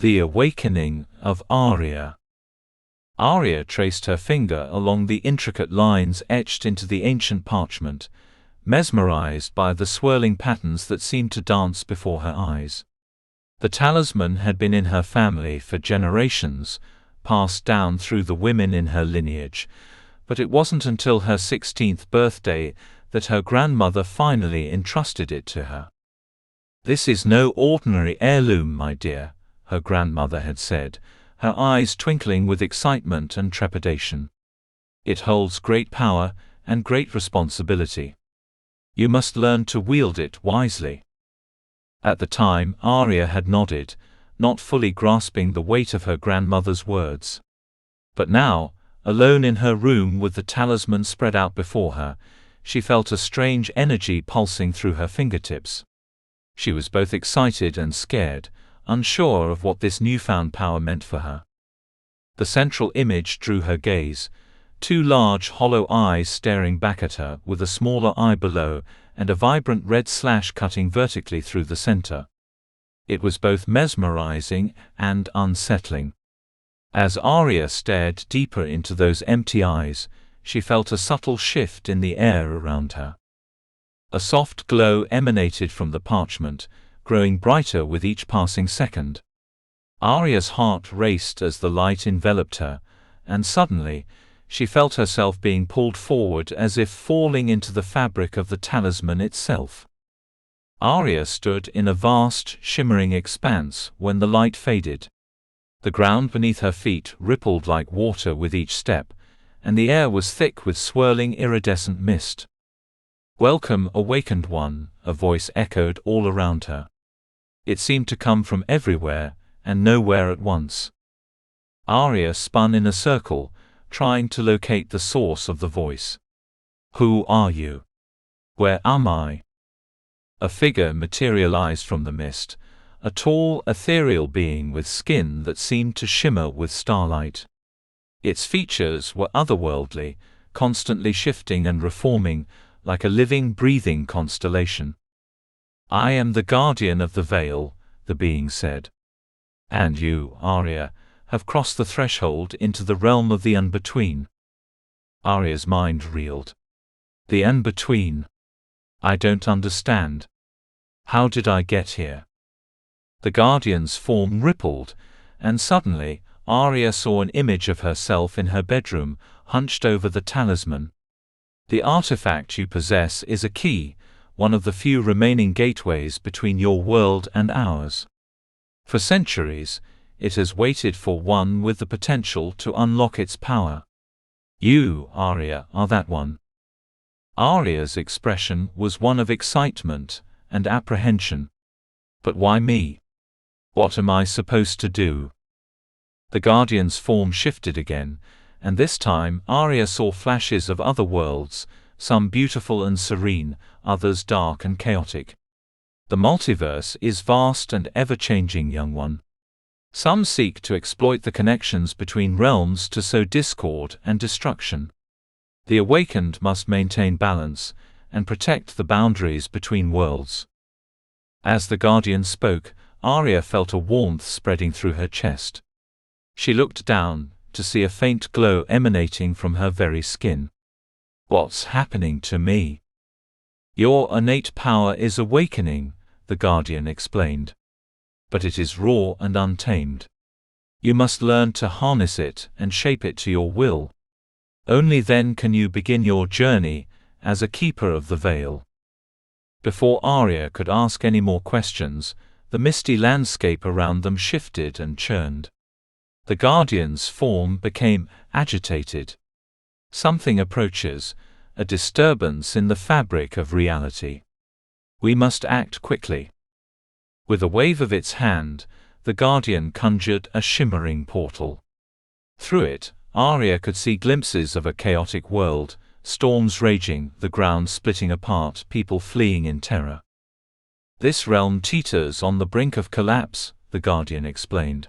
The Awakening of Aria. Aria traced her finger along the intricate lines etched into the ancient parchment, mesmerized by the swirling patterns that seemed to dance before her eyes. The talisman had been in her family for generations, passed down through the women in her lineage, but it wasn't until her 16th birthday that her grandmother finally entrusted it to her. "This is no ordinary heirloom, my dear," her grandmother had said, her eyes twinkling with excitement and trepidation. "It holds great power and great responsibility. You must learn to wield it wisely." At the time, Aria had nodded, not fully grasping the weight of her grandmother's words. But now, alone in her room with the talisman spread out before her, she felt a strange energy pulsing through her fingertips. She was both excited and scared, unsure of what this newfound power meant for her. The central image drew her gaze, two large hollow eyes staring back at her with a smaller eye below and a vibrant red slash cutting vertically through the center. It was both mesmerizing and unsettling. As Aria stared deeper into those empty eyes, she felt a subtle shift in the air around her. A soft glow emanated from the parchment, growing brighter with each passing second. Aria's heart raced as the light enveloped her, and suddenly, she felt herself being pulled forward as if falling into the fabric of the talisman itself. Aria stood in a vast, shimmering expanse when the light faded. The ground beneath her feet rippled like water with each step, and the air was thick with swirling iridescent mist. "Welcome, awakened one," a voice echoed all around her. It seemed to come from everywhere and nowhere at once. Aria spun in a circle, trying to locate the source of the voice. "Who are you? Where am I?" A figure materialized from the mist, a tall, ethereal being with skin that seemed to shimmer with starlight. Its features were otherworldly, constantly shifting and reforming, like a living, breathing constellation. "I am the guardian of the veil," the being said. "And you, Aria, have crossed the threshold into the realm of the in-between." Aria's mind reeled. "The in-between? I don't understand. How did I get here?" The guardian's form rippled, and suddenly, Aria saw an image of herself in her bedroom, hunched over the talisman. "The artifact you possess is a key, one of the few remaining gateways between your world and ours. For centuries, it has waited for one with the potential to unlock its power. You, Aria, are that one." Aria's expression was one of excitement and apprehension. "But why me? What am I supposed to do?" The guardian's form shifted again, and this time Aria saw flashes of other worlds, some beautiful and serene, others dark and chaotic. "The multiverse is vast and ever-changing, young one. Some seek to exploit the connections between realms to sow discord and destruction. The awakened must maintain balance and protect the boundaries between worlds." As the guardian spoke, Aria felt a warmth spreading through her chest. She looked down, to see a faint glow emanating from her very skin. "What's happening to me?" "Your innate power is awakening," the guardian explained. "But it is raw and untamed. You must learn to harness it and shape it to your will. Only then can you begin your journey as a keeper of the veil." Before Aria could ask any more questions, the misty landscape around them shifted and churned. The guardian's form became agitated. "Something approaches, a disturbance in the fabric of reality. We must act quickly." With a wave of its hand, the guardian conjured a shimmering portal. Through it, Aria could see glimpses of a chaotic world, storms raging, the ground splitting apart, people fleeing in terror. "This realm teeters on the brink of collapse," the guardian explained.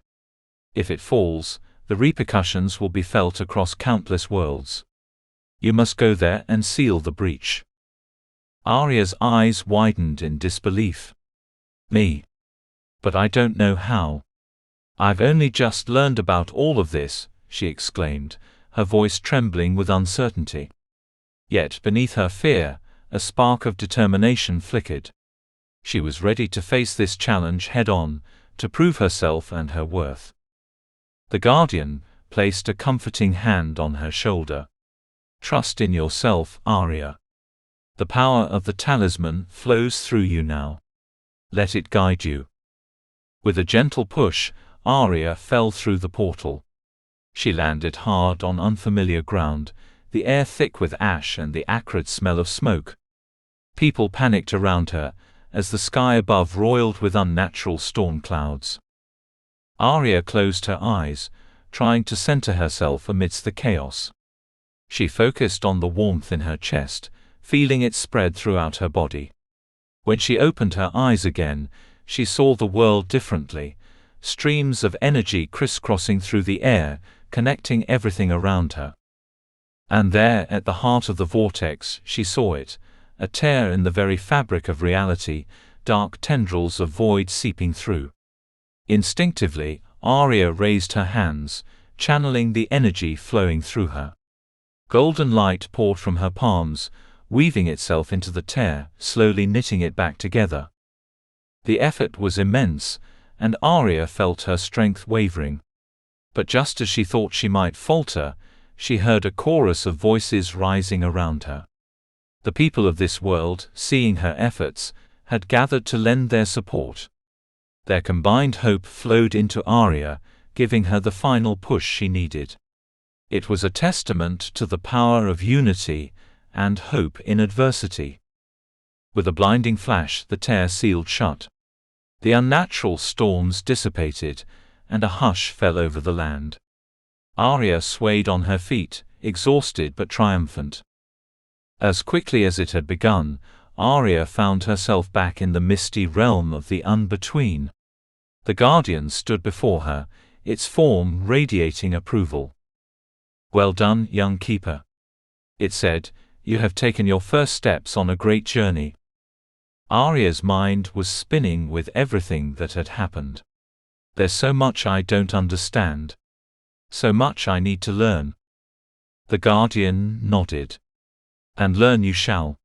"If it falls, the repercussions will be felt across countless worlds. You must go there and seal the breach." Aria's eyes widened in disbelief. "Me? But I don't know how." "I've only just learned about all of this," she exclaimed, her voice trembling with uncertainty. Yet beneath her fear, a spark of determination flickered. She was ready to face this challenge head-on, to prove herself and her worth. The guardian placed a comforting hand on her shoulder. "Trust in yourself, Aria. The power of the talisman flows through you now. Let it guide you." With a gentle push, Aria fell through the portal. She landed hard on unfamiliar ground, the air thick with ash and the acrid smell of smoke. People panicked around her, as the sky above roiled with unnatural storm clouds. Aria closed her eyes, trying to center herself amidst the chaos. She focused on the warmth in her chest, feeling it spread throughout her body. When she opened her eyes again, she saw the world differently, streams of energy crisscrossing through the air, connecting everything around her. And there, at the heart of the vortex, she saw it, a tear in the very fabric of reality, dark tendrils of void seeping through. Instinctively, Aria raised her hands, channeling the energy flowing through her. Golden light poured from her palms, weaving itself into the tear, slowly knitting it back together. The effort was immense, and Aria felt her strength wavering. But just as she thought she might falter, she heard a chorus of voices rising around her. The people of this world, seeing her efforts, had gathered to lend their support. Their combined hope flowed into Aria, giving her the final push she needed. It was a testament to the power of unity and hope in adversity. With a blinding flash, the tear sealed shut. The unnatural storms dissipated, and a hush fell over the land. Aria swayed on her feet, exhausted but triumphant. As quickly as it had begun, Aria found herself back in the misty realm of the unbetween. The guardian stood before her, its form radiating approval. "Well done, young keeper," it said. "You have taken your first steps on a great journey." Aria's mind was spinning with everything that had happened. "There's so much I don't understand. So much I need to learn." The guardian nodded. "And learn you shall.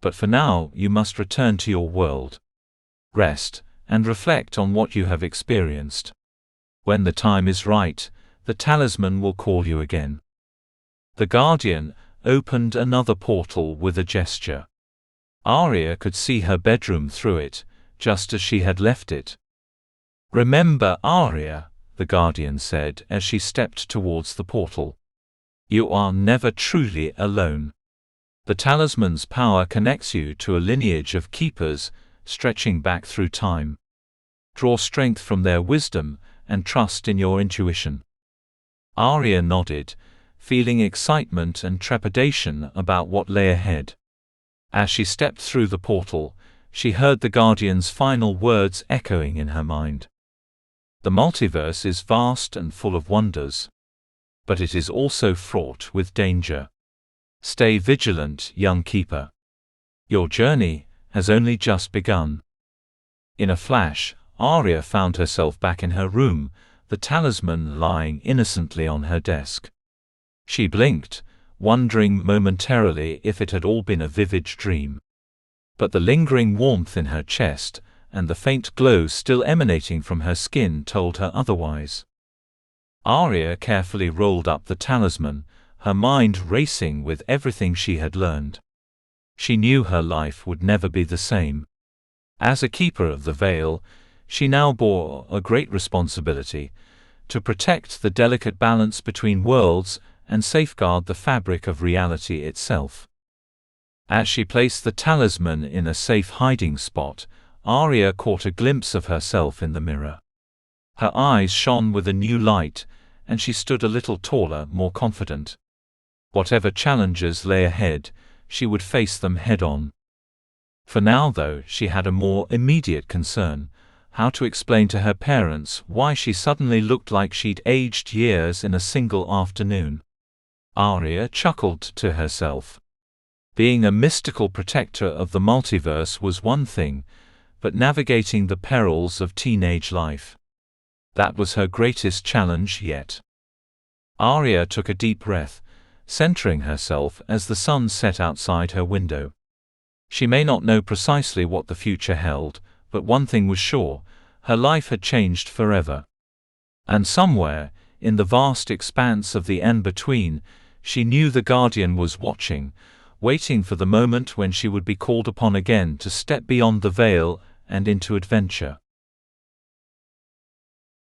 But for now you must return to your world. Rest, and reflect on what you have experienced. When the time is right, the talisman will call you again." The guardian opened another portal with a gesture. Aria could see her bedroom through it, just as she had left it. "Remember, Aria," the guardian said as she stepped towards the portal. "You are never truly alone. The talisman's power connects you to a lineage of keepers, stretching back through time. Draw strength from their wisdom, and trust in your intuition." Aria nodded, feeling excitement and trepidation about what lay ahead. As she stepped through the portal, she heard the guardian's final words echoing in her mind. "The multiverse is vast and full of wonders. But it is also fraught with danger. Stay vigilant, young keeper. Your journey has only just begun." In a flash, Aria found herself back in her room, the talisman lying innocently on her desk. She blinked, wondering momentarily if it had all been a vivid dream. But the lingering warmth in her chest, and the faint glow still emanating from her skin told her otherwise. Aria carefully rolled up the talisman, her mind racing with everything she had learned. She knew her life would never be the same. As a keeper of the veil, she now bore a great responsibility to protect the delicate balance between worlds and safeguard the fabric of reality itself. As she placed the talisman in a safe hiding spot, Aria caught a glimpse of herself in the mirror. Her eyes shone with a new light, and she stood a little taller, more confident. Whatever challenges lay ahead, she would face them head-on. For now, though, she had a more immediate concern: how to explain to her parents why she suddenly looked like she'd aged years in a single afternoon. Aria chuckled to herself. Being a mystical protector of the multiverse was one thing, but navigating the perils of teenage life, That was her greatest challenge yet. Aria took a deep breath, centering herself as the sun set outside her window. She may not know precisely what the future held, but one thing was sure: her life had changed forever. And somewhere, in the vast expanse of the in-between, she knew the Guardian was watching, waiting for the moment when she would be called upon again to step beyond the veil and into adventure.